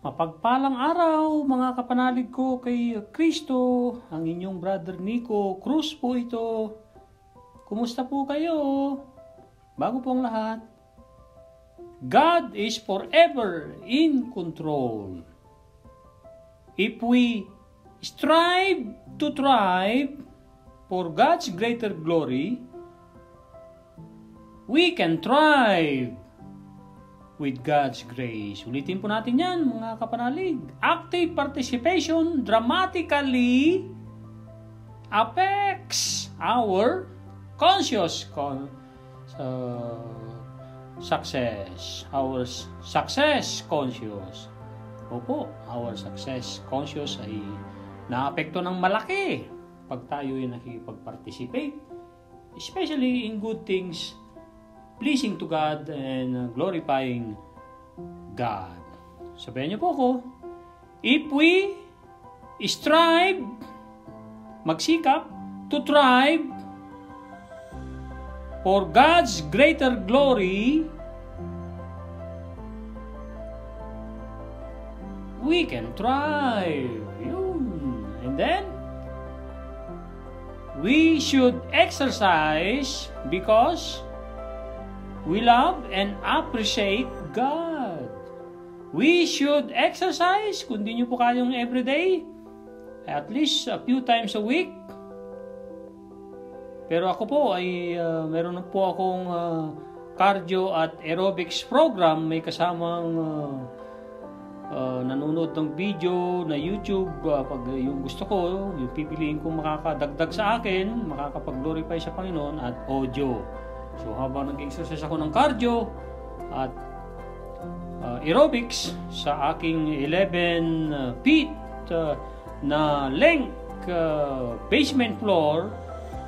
Mapagpalang araw mga kapanalig ko kay Kristo, ang inyong brother Nico Cruz po ito. Kumusta po kayo? Bago pong lahat, God is forever in control. If we strive to thrive for God's greater glory, we can thrive with God's grace. Ulitin po natin yan, mga kapanalig. Active participation dramatically affects our conscious success. Our success conscious. Opo, our success conscious ay naapekto ng malaki pag tayo ay nakikipag-participate. Especially in good things pleasing to God and glorifying God. Sabihin niyo po ako, if we strive, magsikap, to thrive for God's greater glory, we can thrive. Yun. And then, we should exercise because we love and appreciate God. We should exercise, kung di nyo po kayong everyday, at least a few times a week. Pero ako po ay meron po akong cardio at aerobics program. May kasamang nanonood ng video na YouTube. Pag yung gusto ko, yung pipiliin kong makakadagdag sa akin, makakapag-glorify sa Panginoon, at audio. So habang nag-exercise ako ng cardio at aerobics sa aking 11 feet na length basement floor,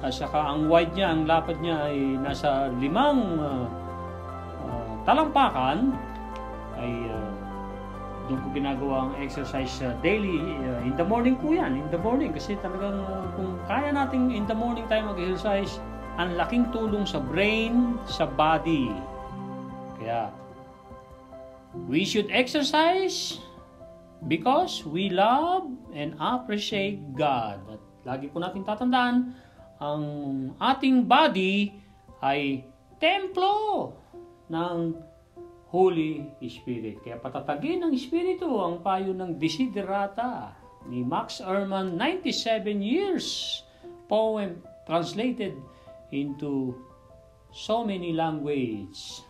at saka ang wide niya, ang lapad niya ay nasa 5 talampakan, ay doon ko ginagawa ang exercise daily. In the morning po yan, in the morning, kasi talagang kung kaya nating in the morning tayo mag-exercise, ang laking tulong sa brain, sa body. Kaya, we should exercise because we love and appreciate God. At lagi po natin tatandaan, ang ating body ay templo ng Holy Spirit. Kaya patatagin ng Espiritu ang payo ng Desiderata ni Max Ehrmann, 97 years poem translated into so many languages.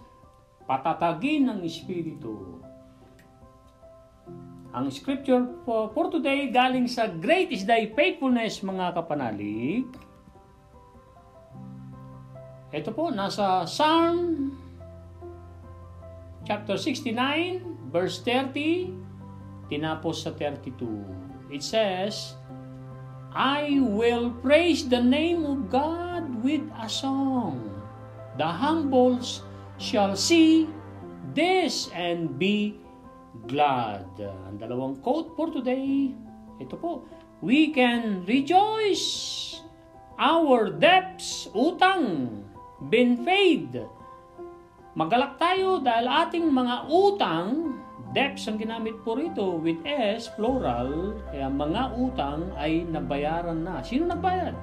Patatagin ng Espiritu. Ang scripture for today galing sa Great is Thy Faithfulness, mga kapanalig. Ito po, nasa Psalm chapter 69, verse 30, tinapos sa 32. It says, I will praise the name of God with a song. The humbles shall see this and be glad. Ang dalawang quote for today, ito po, we can rejoice. Our debts, utang, been paid. Magalak tayo dahil ating mga utang, debts ang ginamit po rito with S, plural, kaya mga utang ay nabayaran na. Sino nagbayad?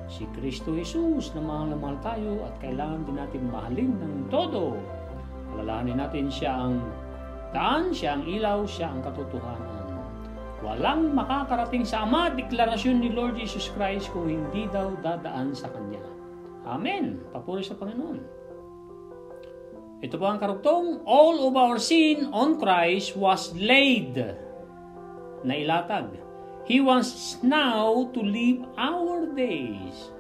Si Kristo Jesus na mahal na mahal tayo at kailangan din natin mahalin ng todo. Alalahanin natin siya ang daan, siya ang ilaw, siya ang katotohanan. Walang makakarating sa Ama, deklarasyon ni Lord Jesus Christ, kung hindi daw dadaan sa Kanya. Amen. Papuri sa Panginoon. Ito po ang karugtong, all of our sin on Christ was laid, nailatag. He wants now to live our days.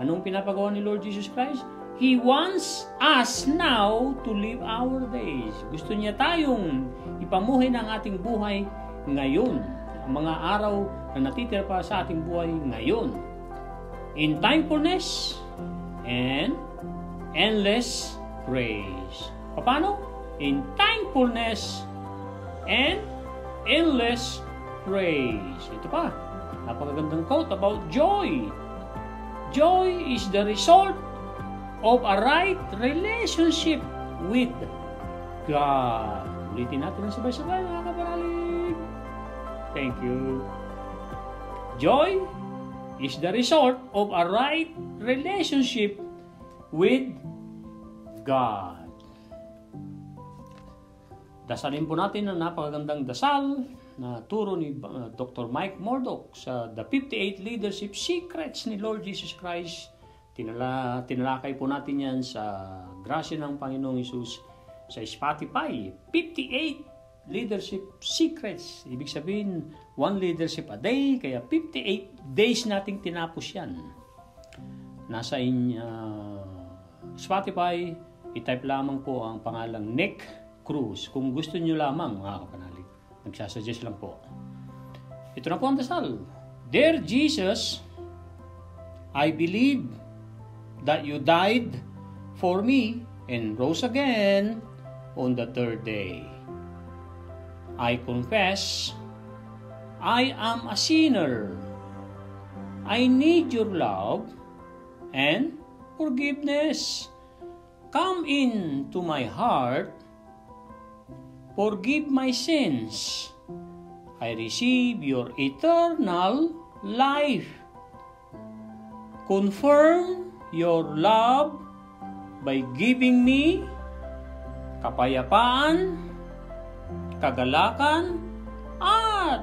Anong pinapagawa ni Lord Jesus Christ? He wants us now to live our days. Gusto niya tayong ipamuhay ng ating buhay ngayon. Ang mga araw na natitira pa sa ating buhay ngayon. In thankfulness and endless praise. Paano? In thankfulness and endless praise. Ito pa, napakagandang quote about joy. Joy is the result of a right relationship with God. Ulitin natin ang sabay-sabay, mga kapanalig. Thank you. Joy is the result of a right relationship with God. Dasalin po natin ang napakagandang dasal na turo ni Dr. Mike Murdock sa The 58 Leadership Secrets ni Lord Jesus Christ. Tinalakay po natin yan sa grasya ng Panginoong Hesus sa Spotify. 58 Leadership Secrets. Ibig sabihin, 1 leadership a day, kaya 58 days nating tinapos yan. Nasa Spotify, i-type lamang po ang pangalang Nick Cruz. Kung gusto nyo lamang, mga kapanalig, nagsasuggest lang po. Ito na po ang dasal. Dear Jesus, I believe that you died for me and rose again on the third day. I confess I am a sinner. I need your love and forgiveness. Come into my heart. Forgive my sins. I receive your eternal life. Confirm your love by giving me kapayapaan, kagalakan, at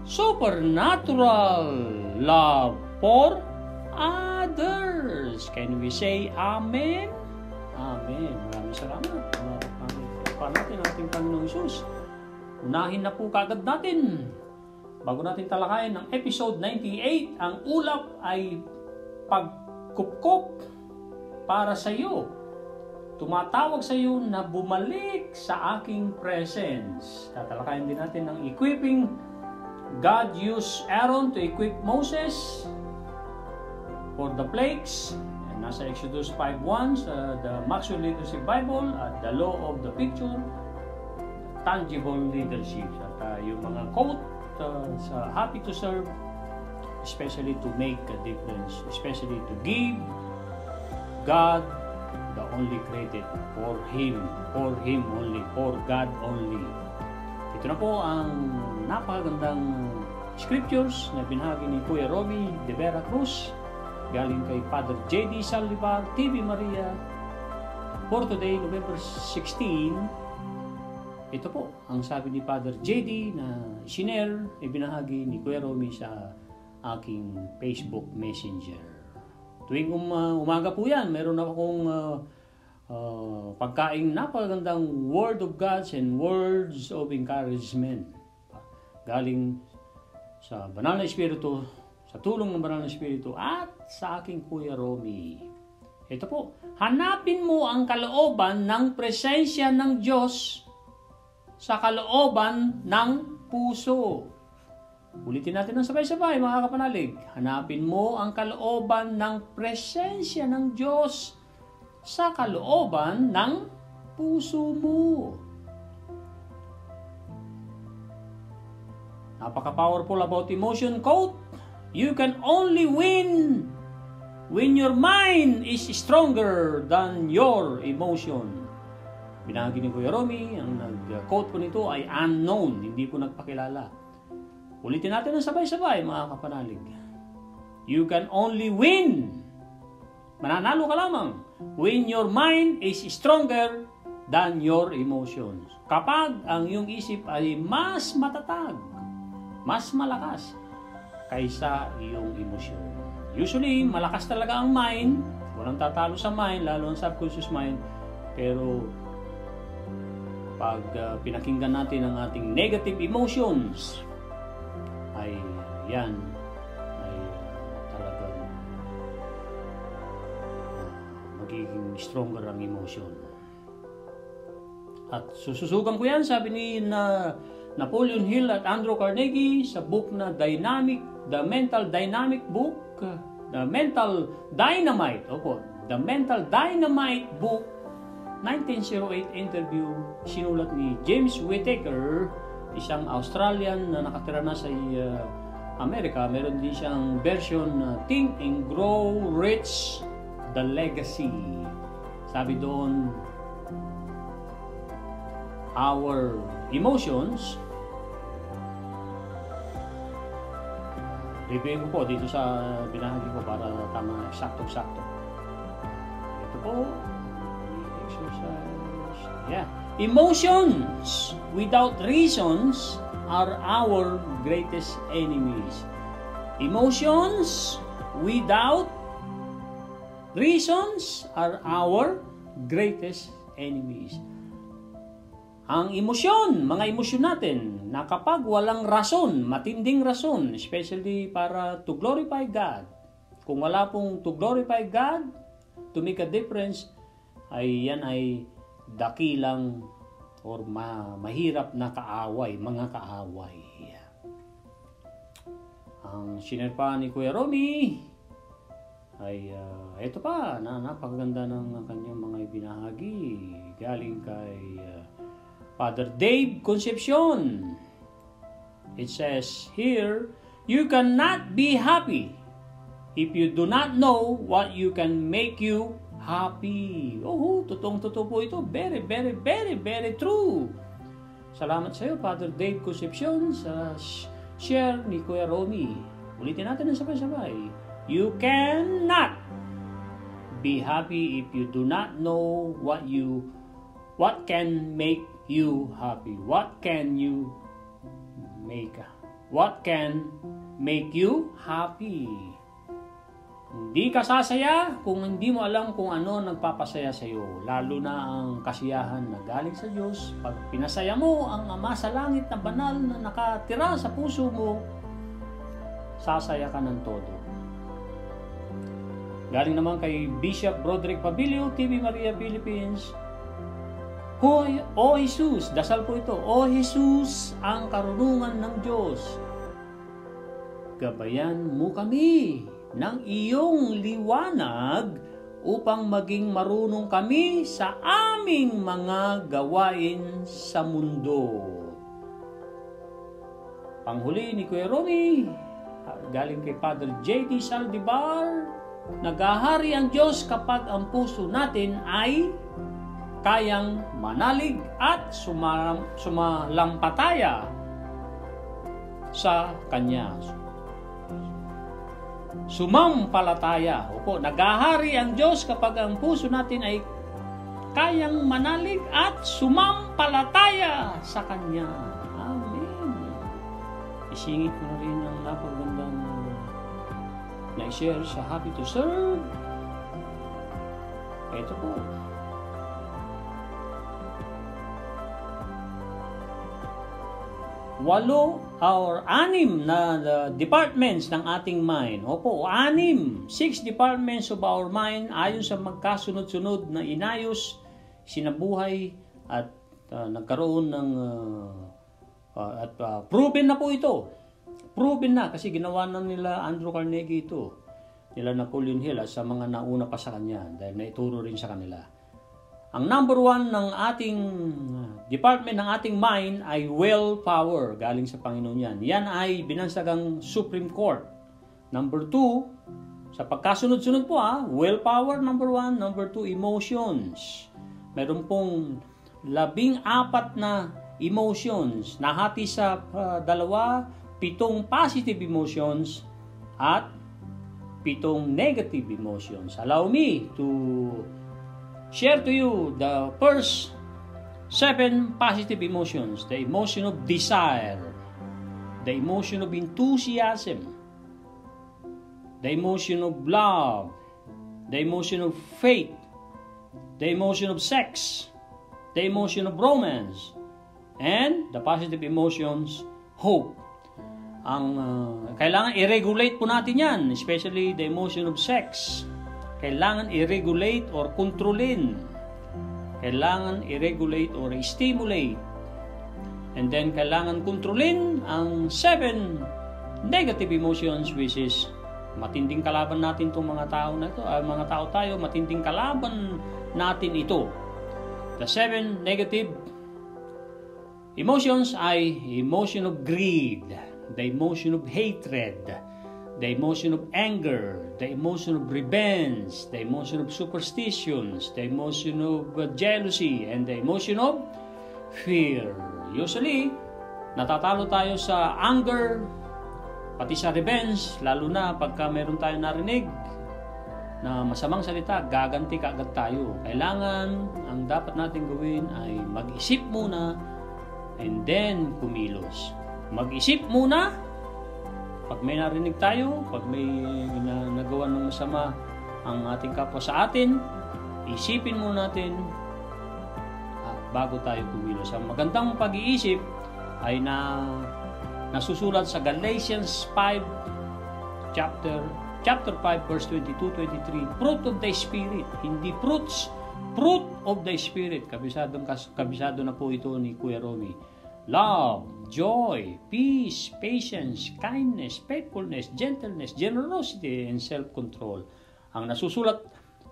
supernatural love for others. Can we say Amen? Amen. Maraming salamat. Pa natin ang ating Panginoong Hesus. Unahin na po kagad natin. Bago natin talakayin ng episode 98, ang ulap ay pagkupkop para sa iyo. Tumatawag sa iyo na bumalik sa aking presence. Tatalakayin din natin ang equipping. God used Aaron to equip Moses for the plagues. Nasa Exodus 5:1 sa the Maxwell Leadership Bible at the Law of the Picture, Tangible Leadership. At yung mga quote sa Happy to Serve, especially to make a difference, especially to give God the only credit for Him only, for God only. Ito na po ang napakagandang scriptures na binahagi ni Kuya Romy de Vera Cruz, galing kay Father J.D. Saldivar, TV Maria, for today, November 16. Ito po ang sabi ni Father J.D. na sinare, ibinahagi ni Kuya Romy sa aking Facebook Messenger. Tuwing umaga po yan, meron akong pagkaing napakagandang Word of God and words of encouragement. Galing sa Banal na Espiritu, sa tulong ng Banal na Espiritu at sa aking Kuya Romy. Ito po, hanapin mo ang kalooban ng presensya ng Diyos sa kalooban ng puso. Ulitin natin ng sabay-sabay, mga kapanalig. Hanapin mo ang kalooban ng presensya ng Diyos sa kalooban ng puso mo. Napaka-powerful about emotion quote. You can only win when your mind is stronger than your emotion. Binahagi ni Kuya Romy, ang nag-quote po nito ay unknown, hindi po nagpakilala. Ulitin natin ng sabay-sabay, mga kapanalig. You can only win. Mananalo ka lamang when your mind is stronger than your emotions. Kapag ang iyong isip ay mas matatag, mas malakas kaysa iyong emosyon. Usually, malakas talaga ang mind. Walang tatalo sa mind, lalo ang subconscious mind. Pero pag pinakinggan natin ang ating negative emotions, ay yan ay talagang magiging stronger ang emotion. At sususugan ko yan, sabi ni Napoleon Hill at Andrew Carnegie sa book na The Mental Dynamic book, The Mental Dynamite, The Mental Dynamite book, 1908 interview, sinulat ni James Whittaker, isang Australian na nakatira na sa Amerika. Meron din siyang version na Think and Grow Rich, The Legacy. Sabi doon, our emotions. Review ko po dito sa binahagi ko para tama, sakto-sakto. Ito po, exercise. Yeah. Emotions without reasons are our greatest enemies. Emotions without reasons are our greatest enemies. Ang emosyon, mga emosyon natin, na kapag walang rason, matinding rason, especially para to glorify God, kung wala pong to glorify God, to make a difference, ay yan ay dakilang or mahirap na kaaway, mga kaaway. Ang sinerpa ni Kuya Romy ay ito pa, napakaganda ng kanyang mga ibinahagi galing kay Father Dave Concepcion. It says here, you cannot be happy if you do not know what you can make you happy. Totoong-totoo po ito. Very, very, very, very true. Salamat sa iyo, Father Dave Concepcion, sa share ni Kuya Romy. Ulitin natin ng sabay-sabay. You cannot be happy if you do not know what can make you happy. What can make you happy? Hindi ka sasaya kung hindi mo alam kung ano nagpapasaya sa iyo. Lalo na ang kasiyahan na galing sa Diyos. Pag pinasaya mo ang Ama sa langit na banal na nakatira sa puso mo, sasaya ka ng todo. Galing naman kay Bishop Broderick Pabilio, TV Maria Philippines. O Jesus, dasal po ito. O Jesus, ang karunungan ng Diyos, gabayan mo kami ng iyong liwanag upang maging marunong kami sa aming mga gawain sa mundo. Panghuli ni Kuya Romy, galing kay Father J.D. Saldivar, naghahari ang Diyos kapag ang puso natin ay kayang manalig at sumalampataya sa Kanya. Sumampalataya. Opo, naghahari ang Diyos kapag ang puso natin ay kayang manalig at sumampalataya sa Kanya. Amen. Isingit ko na rin ang napagandang na-share sa Happy to Serve. Ito po. Walo or 6 na departments ng ating mind. Opo, 6 departments of our mind ayon sa magkasunod-sunod na inayos, sinabuhay at nagkaroon ng proven na po ito. Proven na kasi ginawa na nila Andrew Carnegie ito, nila Napoleon Hill sa mga nauna pa sa kanya dahil naituro rin sa kanila. Ang number 1 ng ating department ng ating mind ay willpower, galing sa Panginoon yan. Yan ay binansagang Supreme Court. Number 2, sa pagkasunod-sunod po willpower number 1, number 2, emotions. Meron pong 14 na emotions, nahati sa 7 positive emotions at 7 negative emotions. Allow me to share to you the first 7 positive emotions. The emotion of desire, the emotion of enthusiasm, the emotion of love, the emotion of faith, the emotion of sex, the emotion of romance, and the positive emotions, hope. Ang kailangan i-regulate po natin yan, especially the emotion of sex. Kailangan i-regulate or kontrolin. Kailangan i-regulate or i-stimulate. And then, kailangan kontrolin ang 7 negative emotions, which is matinding kalaban natin itong mga tao na ito. Mga tao tayo, matinding kalaban natin ito. The 7 negative emotions ay emotion of greed, the emotion of hatred, the emotion of anger, the emotion of revenge, the emotion of superstitions, the emotion of jealousy, and the emotion of fear. Usually, natatalo tayo sa anger, pati sa revenge, lalo na pagka meron tayong narinig na masamang salita, gaganti kaagad tayo. Kailangan, ang dapat natin gawin ay mag-isip muna and then kumilos. Mag-isip muna pag may narinig tayo, pag may nagawa ng masama ang ating kapwa sa atin, isipin muna natin bago tayo kumilos. Ang magandang pag-iisip ay nasusulat sa Galatians 5 chapter 5 verse 22-23, fruit of the Spirit, hindi fruits, fruit of the Spirit. Kabisado na po ito ni Kuya Romy. Love, joy, peace, patience, kindness, faithfulness, gentleness, generosity, and self-control. Ang nasusulat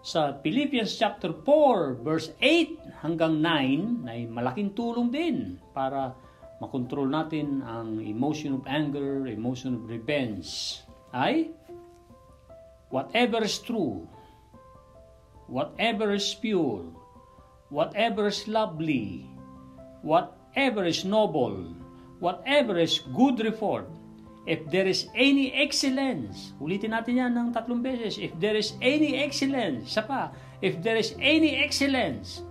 sa Philippians chapter 4 verse 8 hanggang 9 ay malaking tulong din para makontrol natin ang emotion of anger, emotion of revenge. Ay whatever is true, whatever is pure, whatever is lovely, whatever is noble, whatever is good report, if there is any excellence, ulitin natin yan ng 3 beses, if there is any excellence, isa pa, if there is any excellence,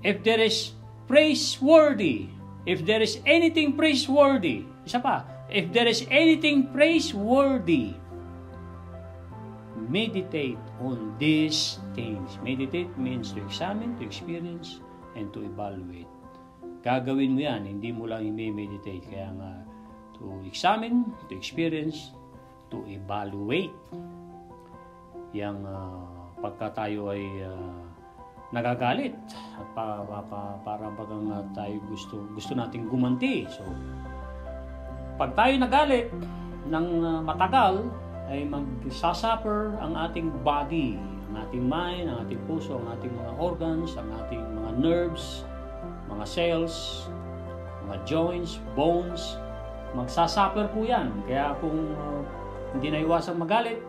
if there is praiseworthy, if there is anything praiseworthy, isa pa, if there is anything praiseworthy, meditate on these things. Meditate means to examine, to experience, and to evaluate. Gagawin mo yan, hindi mo lang i-meditate. Kaya nga, to examine, to experience, to evaluate. Yang pagka tayo ay nagagalit, at para bagang tayo gusto nating gumanti. So, pag tayo nagalit ng matagal, ay magsasuffer ang ating body, ang ating mind, ang ating puso, ang ating mga organs, ang ating mga nerves, mga cells, mga joints, bones. Magsasuffer po yan. Kaya kung hindi na iwasang magalit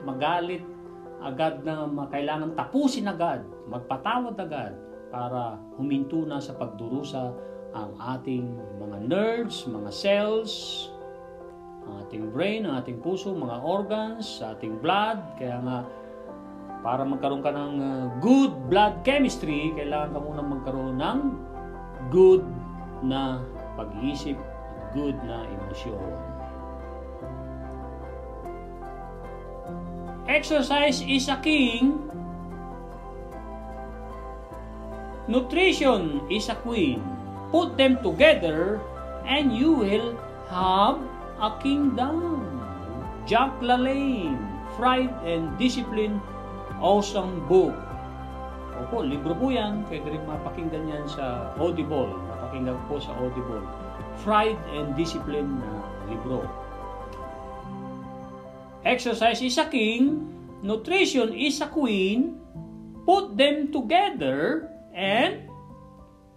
agad na kailangan tapusin agad, magpatawad agad para huminto na sa pagdurusa ang ating mga nerves, mga cells, ang ating brain, ang ating puso, mga organs, ating blood. Kaya nga, para magkaroon ka ng good blood chemistry, kailangan ka muna magkaroon ng good na pag-iisip, good na emosyon. Exercise is a king. Nutrition is a queen. Put them together and you will have a kingdom. Jack LaLanne, Pride and Discipline, awesome book. Opo, libro po yan. Pwede rin mapakinggan yan sa Audible. Mapakinggan po sa Audible. Pride and Discipline na libro. Exercise is a king. Nutrition is a queen. Put them together and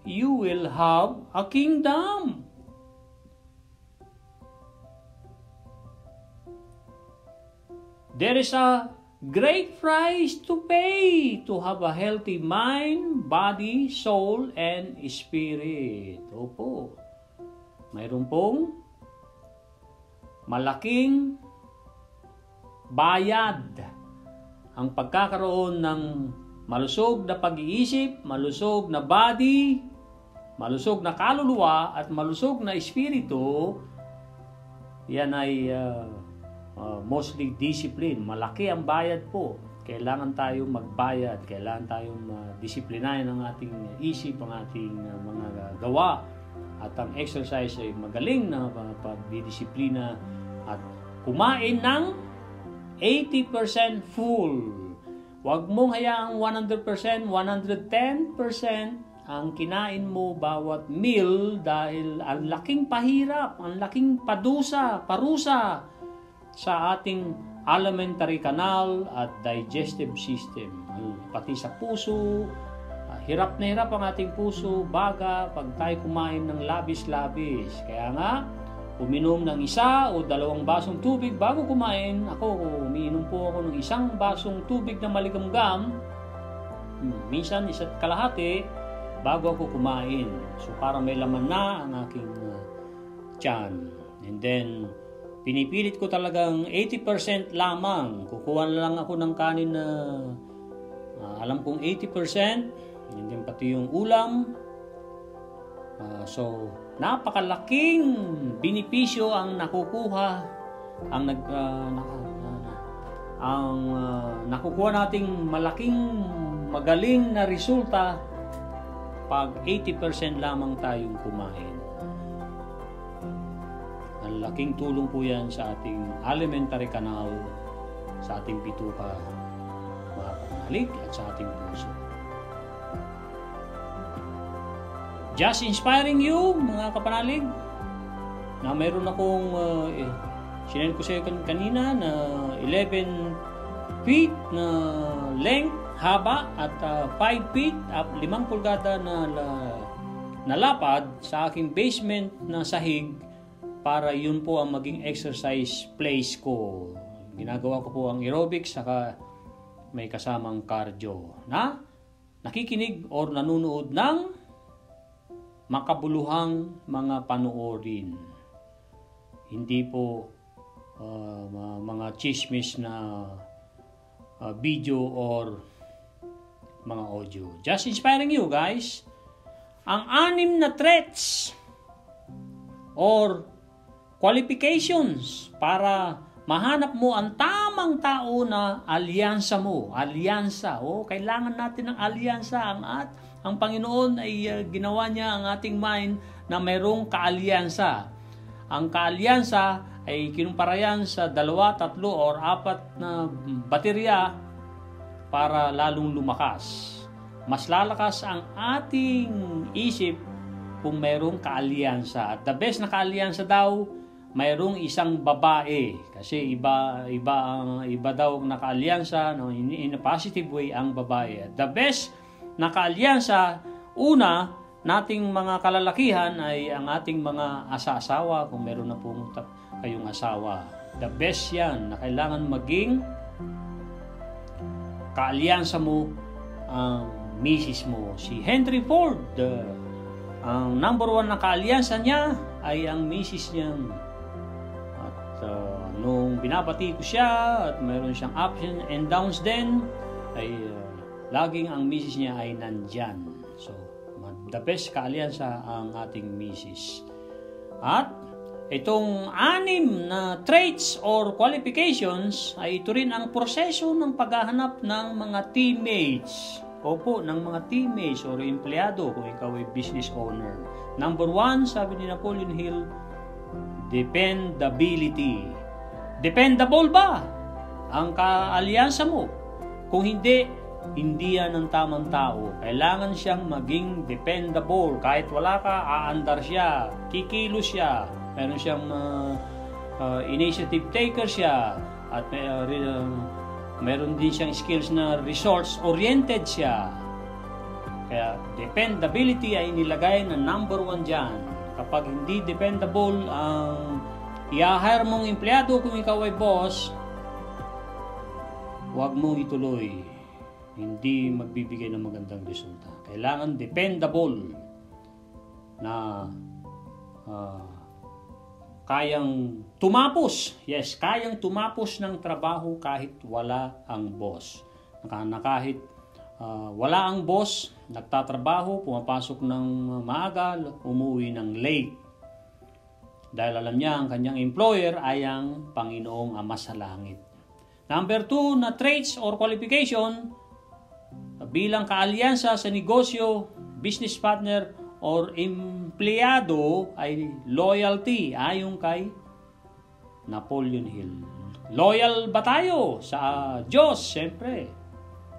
you will have a kingdom. There is a great price to pay to have a healthy mind, body, soul, and spirit. Opo. Mayroon pong malaking bayad ang pagkakaroon ng malusog na pag-iisip, malusog na body, malusog na kaluluwa, at malusog na espiritu. Yan ay mostly discipline. Malaki ang bayad po. Kailangan tayong magbayad. Kailangan tayong disiplinahin ang ating isip, ang ating mga gawa. At ang exercise ay magaling na pagdidisiplina at kumain ng 80% full. Huwag mong hayaang 100%, 110% ang kinain mo bawat meal dahil ang laking pahirap, ang laking parusa sa ating alimentary canal at digestive system. Pati sa puso, hirap na hirap ang ating puso, baga, pag tayo kumain ng labis-labis. Kaya nga, uminom ng 1 o 2 basong tubig bago kumain. Ako, umiinom po ako ng 1 basong tubig na maligamgam, minsan 1.5, bago ako kumain. So para may laman na ang aking tiyan. And then pinipilit ko talagang 80% lamang. Kukuha na lang ako ng kanin na alam kong 80%. And then pati yung ulam. So napakalaking benepisyo ang nakukuha, ang nakukuha nating malaking magaling na resulta pag 80% lamang tayong kumain. Ang laking tulong po yan sa ating alimentary canal, sa ating bituka, mga panalig, at sa ating puso. Just inspiring you, mga kapanalig, na mayroon akong sinend ko sa iyo kanina na 11 feet na length, haba, at 5 feet at 5 pulgada na lapad sa aking basement na sahig para yun po ang maging exercise place ko. Ginagawa ko po ang aerobics saka may kasamang cardio na nakikinig or nanunood ng makabuluhang mga panoorin. Hindi po mga chismis na video or mga audio. Just inspiring you guys. Ang 6 na traits or qualifications para mahanap mo ang tamang tao na alyansa mo. Alyansa. Kailangan natin ng alyansa. Ang Panginoon ay ginawa niya ang ating mind na mayroong kaalyansa. Ang kaalyansa ay kinumpara yan sa 2, 3, or 4 na baterya para lalong lumakas. Mas lalakas ang ating isip kung mayroong kaalyansa. At the best na kaalyansa daw, mayroong isang babae. Kasi iba daw na kaalyansa, no, in a positive way ang babae. At the best na kaalyansa, una, nating mga kalalakihan ay ang ating mga asa-asawa, kung meron na po kayong asawa. The best yan na kailangan maging kaalyansa mo ang misis mo. Si Henry Ford, ang number 1 na kaalyansa niya ay ang misis niya. At nung binabati ko siya at mayroon siyang ups and downs din, ay laging ang misis niya ay nandyan. So, the best kaalyansa ang ating misis. At itong 6 na traits or qualifications ay ito rin ang proseso ng paghahanap ng mga teammates. Opo, ng mga teammates or empleyado kung ikaw ay business owner. Number 1, sabi ni Napoleon Hill, dependability. Dependable ba ang kaalyansa mo? Kung hindi yan ang tamang tao. Kailangan siyang maging dependable. Kahit wala ka, aandar siya, kikilos siya, meron siyang initiative taker siya, at meron din siyang skills na resource-oriented siya. Kaya dependability ay nilagay na number 1 dyan. Kapag hindi dependable ang i-hire mong empleyado, kung ikaw ay boss, huwag mong ituloy. Hindi magbibigay ng magandang resulta. Kailangan dependable na kayang tumapos. Yes, kayang tumapos ng trabaho kahit wala ang boss. Kahit wala ang boss, nagtatrabaho, pumapasok ng maaga, umuwi ng late. Dahil alam niya ang kanyang employer ay ang Panginoong Ama sa Langit. Number 2 na traits or qualification bilang kaalyansa sa negosyo, business partner, or empleyado ay loyalty, ayon kay Napoleon Hill. Loyal ba tayo sa Diyos? Siyempre.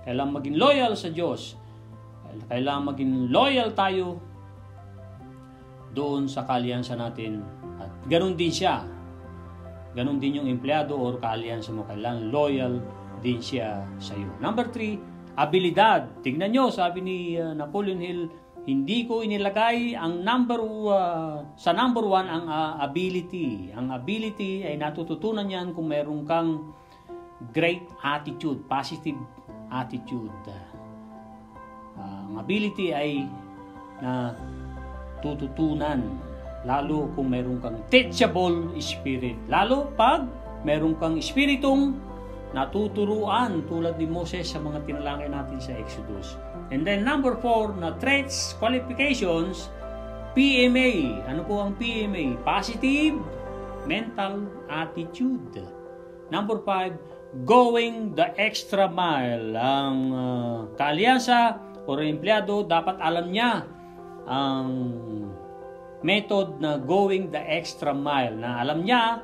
Kailangan maging loyal sa Diyos. Kailangan maging loyal tayo doon sa kaalyansa natin. At ganun din siya. Ganun din yung empleyado or kaalyansa mo. Kailangan loyal din siya sa iyo. Number 3, abilidad. Tingnan nyo, sabi ni Napoleon Hill, hindi ko inilagay ang sa number 1 ang ability. Ang ability ay natututunan yan kung meron kang great attitude, positive attitude. Ang ability ay na tututunan. Lalo kung meron kang teachable spirit. Lalo pag meron kang espiritong natuturuan tulad ni Moses sa mga tinalangin natin sa Exodus. And then number 4 na traits, qualifications, PMA. Ano po ang PMA? Positive mental attitude. Number 5, going the extra mile. Ang kaalyansa o empleyado dapat alam niya ang method na going the extra mile. Na alam niya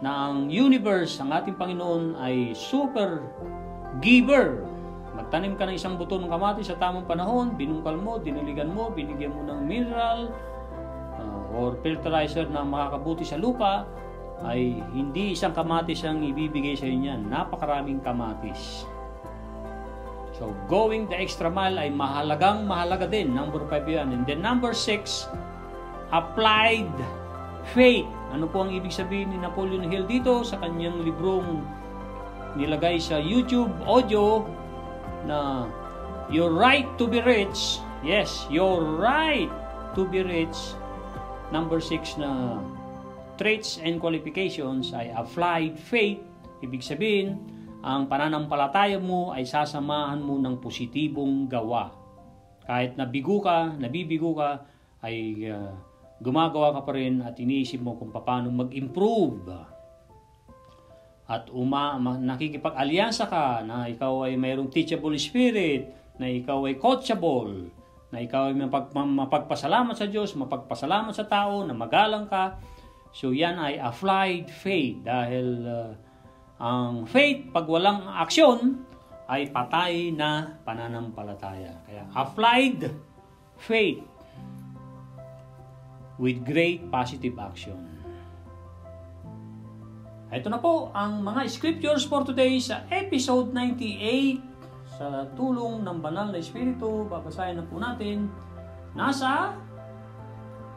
na ang universe, ang ating Panginoon ay super giver. Magtanim ka ng isang buto ng kamatis sa tamang panahon, binungkal mo, diniligan mo, binigyan mo ng mineral or fertilizer na makakabuti sa lupa, ay hindi isang kamatis ang ibibigay sa inyo. Napakaraming kamatis. So, going the extra mile ay mahalaga din. Number 5 yan. And then number 6, applied faith. Ano po ang ibig sabihin ni Napoleon Hill dito sa kanyang librong nilagay sa YouTube audio na your right to be rich. Yes, your right to be rich. Number 6 na traits and qualifications ay applied faith. Ibig sabihin, ang pananampalataya mo ay sasamahan mo ng positibong gawa. Kahit nabigo ka, ay gumagawa ka pa rin at iniisip mo kung paano mag-improve. At nakikipag-alyansa ka na ikaw ay mayroong teachable spirit, na ikaw ay coachable, na ikaw ay mapagpasalamat sa Diyos, mapagpasalamat sa tao, na magalang ka. So yan ay applied faith dahil ang faith pag walang aksyon ay patay na pananampalataya. Kaya applied faith with great positive action. Ito na po ang mga scriptures for today sa episode 98. Sa tulong ng Banal na Espiritu, babasahin na po natin. Nasa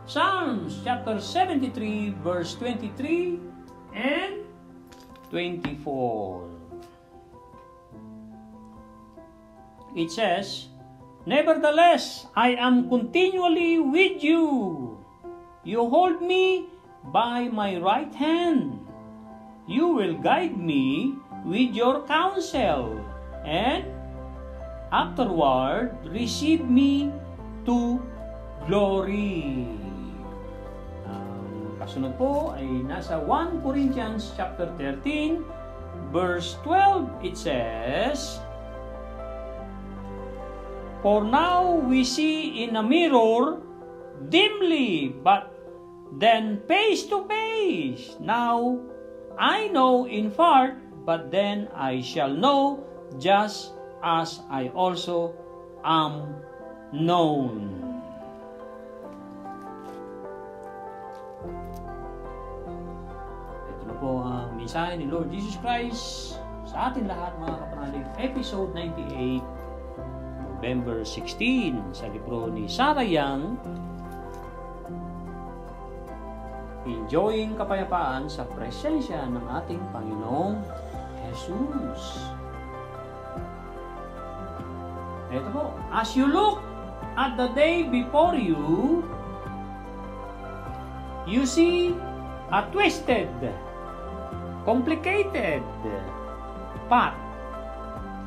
Psalms chapter 73 verse 23 and 24. It says, "Nevertheless, I am continually with you. You hold me by my right hand. You will guide me with your counsel, and afterward receive me to glory." Ang kasunod po ay nasa 1 Corinthians chapter 13 verse 12. It says, "For now we see in a mirror dimly, but then face to face. Now I know in part, but then I shall know just as I also am known." Ito na po ang mensahe ni Lord Jesus Christ sa atin lahat, mga kapanalig. Episode 98, November 16, sa libro ni Sarah Young, Enjoying Kapayapaan sa Presensya ng ating Panginoong Jesus. Ito po, as you look at the day before you, you see a twisted, complicated path,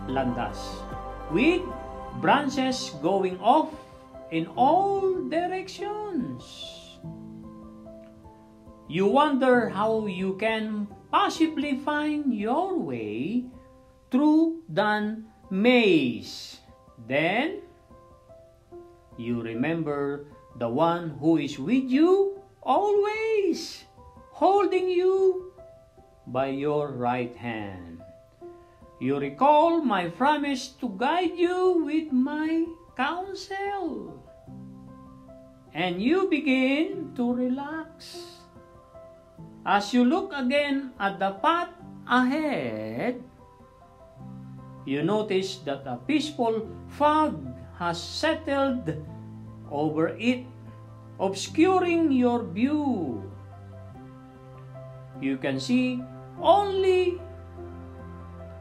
landas, with branches going off in all directions. You wonder how you can possibly find your way through the maze. Then, you remember the one who is with you always, holding you by your right hand. You recall my promise to guide you with my counsel, and you begin to relax. As you look again at the path ahead, you notice that a peaceful fog has settled over it, obscuring your view. You can see only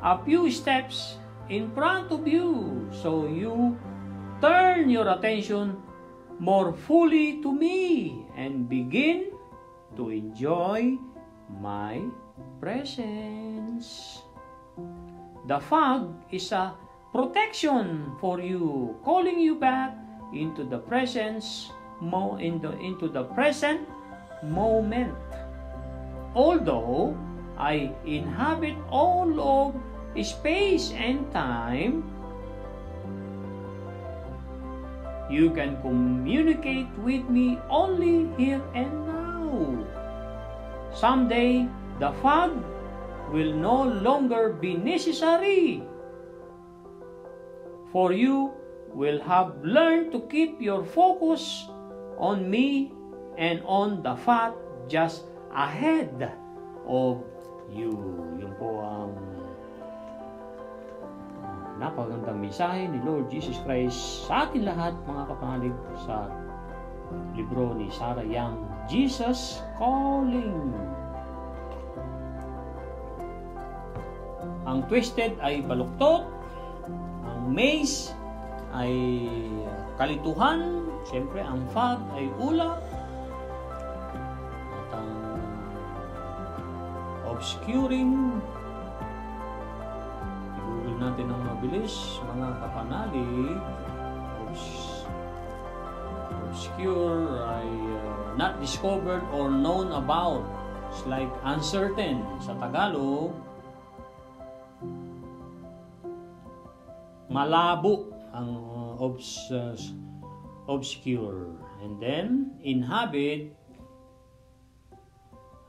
a few steps in front of you, so you turn your attention more fully to me and begin to enjoy my presence. The fog is a protection for you, calling you back into the presence, into the present moment. Although I inhabit all of space and time, you can communicate with me only here and now. Someday, the fog will no longer be necessary, for you will have learned to keep your focus on me and on the path just ahead of you. Yun po ang napakagandang mensahe ni Lord Jesus Christ sa atin lahat, mga kapanalig, sa libro ni Sarah Young, Jesus Calling. Ang twisted ay baluktot, ang maze ay kalituhan, siyempre ang fog ay ulap, at ang obscuring, i-google natin ng mabilis, mga kapanalig, obscure ay not discovered or known about. It's like uncertain sa Tagalog. Malabo ang obscure. And then, inhabit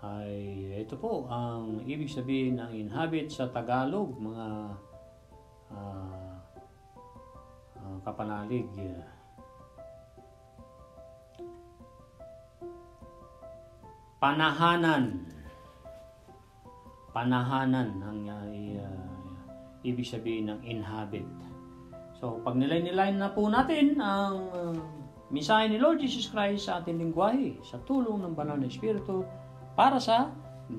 ay ito po ang ibig sabihin ng inhabit sa Tagalog, mga kapanalig. Panahanan ang ibig sabihin ng inhabit. So, pag nilay-nilay na po natin ang mensahe ni Lord Jesus Christ sa ating lingwahe sa tulong ng Banal na Espiritu para sa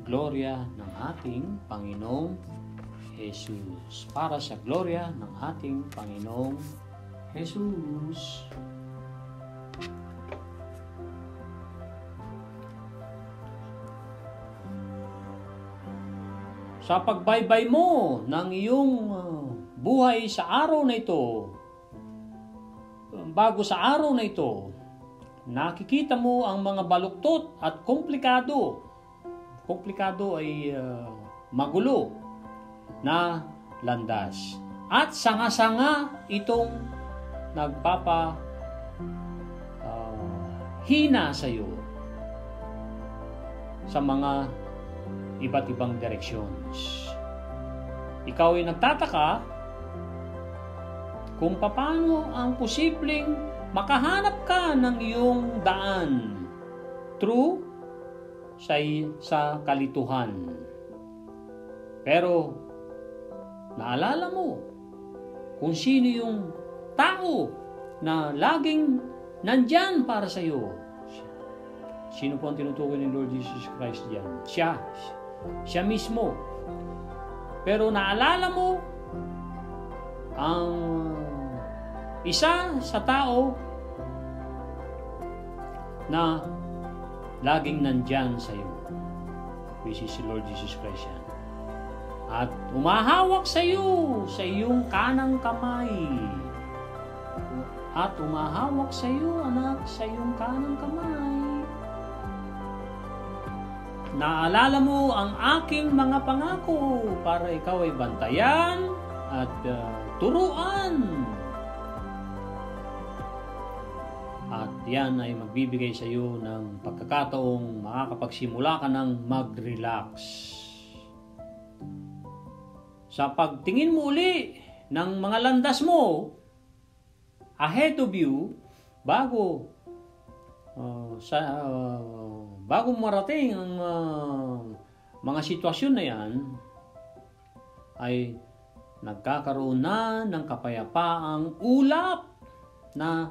gloria ng ating Panginoong Jesus. Para sa gloria ng ating Panginoong Jesus. Sa pagbaybay mo ng iyong buhay sa araw na ito, bago sa araw na ito, nakikita mo ang mga baluktot at komplikado. Komplikado ay magulo na landas. At sanga-sanga itong hina sa iyo sa mga iba't ibang directions. Ikaw ay nagtataka kung paano ang posibleng makahanap ka ng iyong daan through sa kalituhan. Pero naalala mo kung sino yung tao na laging nandyan para sa iyo. Sino po ang tinutukoy ni Lord Jesus Christ diyan? Siya mismo. Pero naalala mo ang isa sa tao na laging nandyan sa iyo, which is si Lord Jesus Christ yan. At umahawak sa iyo sa iyong kanang kamay. At umahawak sa iyo, anak, sa iyong kanang kamay. Naalala mo ang aking mga pangako para ikaw ay bantayan at turuan. At yan ay magbibigay sa iyo ng pagkakataong makakapagsimula ka ng mag-relax. Sa pagtingin mo uli ng mga landas mo ahead of you, bago marating ang mga sitwasyon na yan, ay nagkakaroon na ng kapayapaang ulap na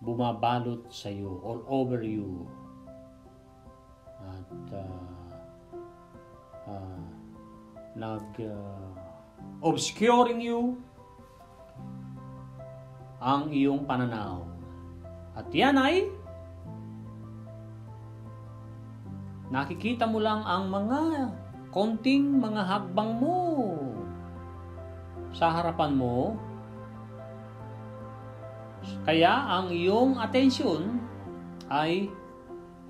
bumabalot sa iyo, all over you. At obscuring you ang iyong pananaw. At yan ay nakikita mo lang ang mga konting mga hakbang mo sa harapan mo. Kaya ang iyong atensyon ay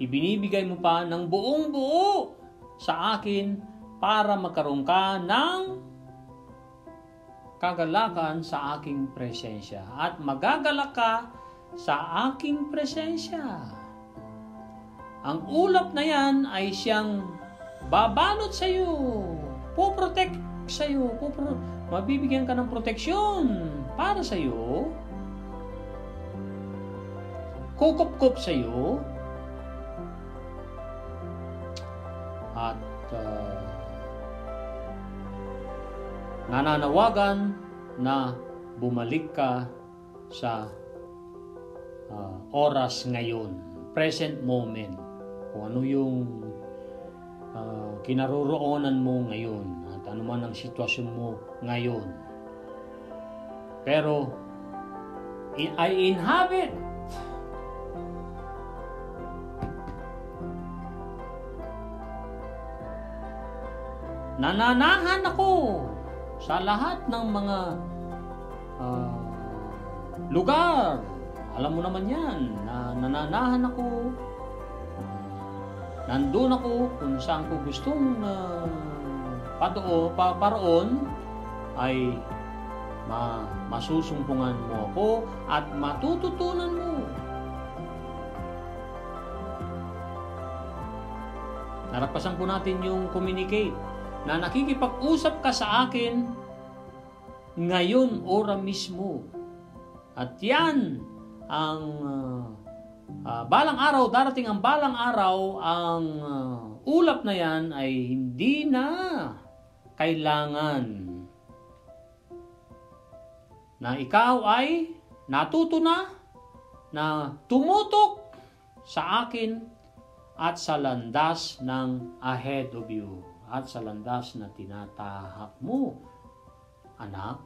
ibinibigay mo pa ng buong buo sa akin para magkaroon ka ng kagalakan sa aking presensya. At magagalak ka sa aking presensya. Ang ulap na yan ay siyang babalot sa iyo, puprotect sa iyo, mabibigyan ka ng proteksyon para sa iyo, kukup-kup sa iyo, at nananawagan na bumalik ka sa oras ngayon, present moment, kung ano yung kinaroroonan mo ngayon at ano man ang sitwasyon mo ngayon. Pero I inhabit nananahan ako sa lahat ng mga lugar. Alam mo naman yan, na nananahan ako, nandun ako kung saan ko gustong paroon, ay masusumpungan mo ako at matututunan mo. Narapasan po natin yung communicate, na nakikipag-usap ka sa akin ngayon, ora mismo. At yan ang balang araw, darating ang balang araw, ang ulap na yan ay hindi na kailangan na ikaw ay natuto na tumutok sa akin at sa landas ng ahead of you, at sa landas na tinatahak mo, anak.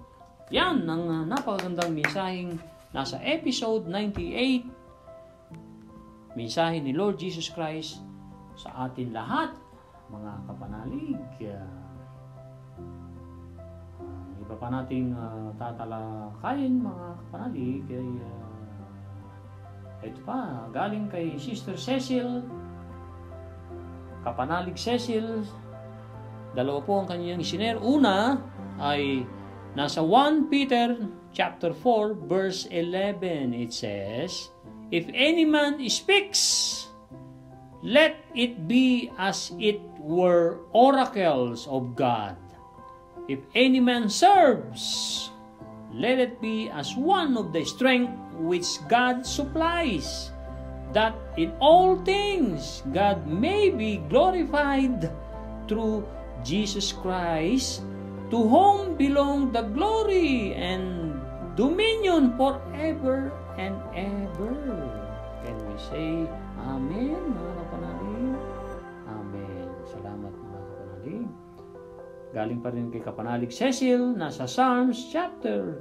Yan ang napakagandang mensaheng nasa episode 98, mensahe ni Lord Jesus Christ sa atin lahat, mga kapanalig. Iba pa nating tatalakayin, mga kapanalig, ay ito pa, galing kay Sister Cecil, Kapanalig Cecil. Dalawa po ang kanyang isinare. Una ay nasa 1 Peter chapter 4 verse 11. It says, "If any man speaks, let it be as it were oracles of God. If any man serves, let it be as one of the strength which God supplies, that in all things God may be glorified through Jesus Christ, to whom belong the glory and dominion forever and ever." Can we say Amen, mga kapanalig? Amen. Salamat, mga kapanalig. Galing pa rin kay Kapanalig Cecil, nasa Psalms chapter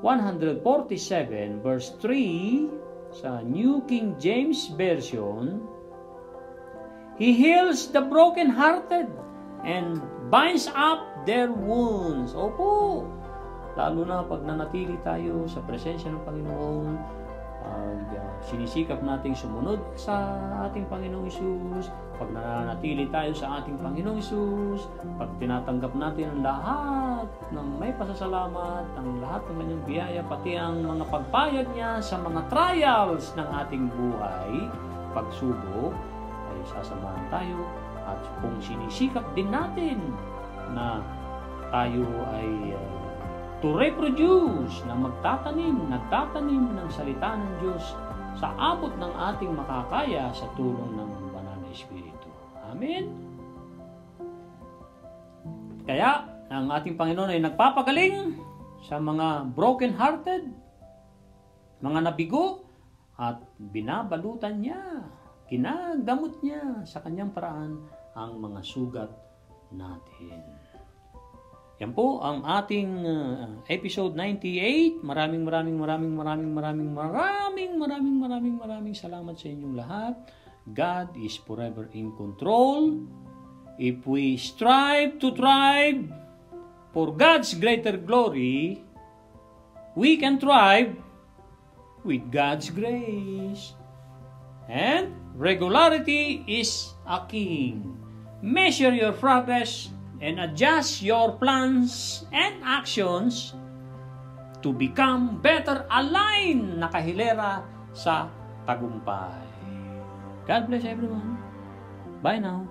147 verse 3 sa New King James Version, "He heals the broken-hearted and binds up their wounds." Opo, lalo na pag nanatili tayo sa presensya ng Panginoon, sinisikap nating sumunod sa ating Panginoong Hesus, pag nananatili tayo sa ating Panginoong Hesus, pag tinatanggap natin ang lahat ng may pasasalamat, ang lahat ng kanyang biyaya, pati ang mga pagpayag niya sa mga trials ng ating buhay, pagsubok, ay sasamahan tayo. At kung sinisikap din natin na tayo ay to reproduce, na nagtatanim ng salita ng Diyos sa abot ng ating makakaya sa tulong ng Banal na Espiritu. Amen? Kaya, ang ating Panginoon ay nagpapagaling sa mga broken-hearted, mga nabigo, at binabalutan niya, ginagamot niya sa kanyang paraan ang mga sugat natin. Yan po ang ating episode 98. Maraming salamat sa inyong lahat. God is forever in control. If we strive to thrive for God's greater glory, we can thrive with God's grace. And regularity is a king. Measure your progress and adjust your plans and actions to become better aligned na kahilera sa tagumpay. God bless everyone. Bye now.